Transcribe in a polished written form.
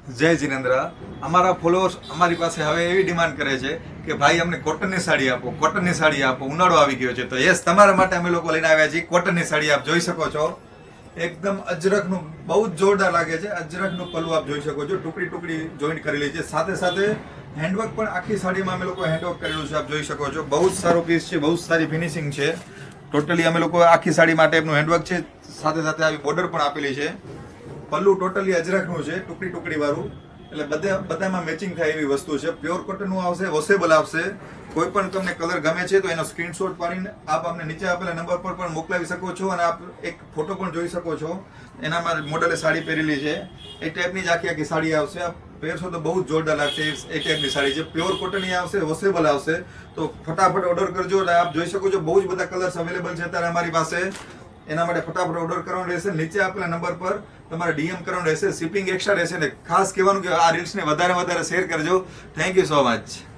જય જિનેન્દ્ર. અમારા ફોલોઅર્સ અમારી પાસે હવે એવી ડિમાન્ડ કરે છે કે ભાઈ અમને કોટનની સાડી આપો, કોટનની સાડી આપો. ઉનાળો આવી ગયો છે તો યસ, તમારા માટે અમે લોકો લઈને આવ્યા છીએ કોટનની સાડી. આપ જોઈ શકો છો, એકદમ અજરકનું બહુ જ જોરદાર લાગે છે. અજરકનું પલ્લું આપ જોઈ શકો છો, ટુકડી ટુકડી જોઈન્ટ કરેલી છે. સાથે સાથે હેન્ડવર્ક પણ આખી સાડીમાં અમે લોકો હેન્ડવર્ક કરેલું છે. આપ જોઈ શકો છો, બહુ જ સારો પીસ છે, બહુ જ સારી ફિનિશિંગ છે. ટોટલી અમે લોકો આખી સાડી માટે એમનું હેન્ડવર્ક છે. સાથે સાથે આવી બોર્ડર પણ આપેલી છે. પલ્લું ટોટલી અજરકનું છે, ટુકડી ટુકડી વાળું, એટલે બધામાં મેચિંગ થાય એવી વસ્તુ છે. પ્યોર કોટનનું આવશે, વોશેબલ આવશે. કોઈ પણ તમને કલર ગમે છે તો એનો સ્ક્રીનશોટ પાડીને આપ અમને નીચે આપેલા નંબર પર પણ મોકલાવી શકો છો, અને આપ એક ફોટો પણ જોઈ શકો છો. એનામાં મોડલે સાડી પહેરેલી છે, એ ટાઈપની જ આખી સાડી આવશે. આપ પહેરશો તો બહુ જ જોરદાર લાગશે. એ ટાઈપની સાડી છે, પ્યોર કોટનની આવશે, વોશેબલ આવશે. તો ફટાફટ ઓર્ડર કરજો. એટલે આપ જોઈ શકો છો, બહુ જ બધા કલર્સ અવેલેબલ છે અત્યારે અમારી પાસે. એના માટે ફટાફટ ઓર્ડર કરવાનો રહેશે. નીચે આપેલા નંબર પર તમારે ડીએમ કરવાનું રહેશે. શિપિંગ એક્સ્ટ્રા રહેશે. ને ખાસ કહેવાનું કે આ રીલ્સને વધારે શેર કરજો. Thank you so much.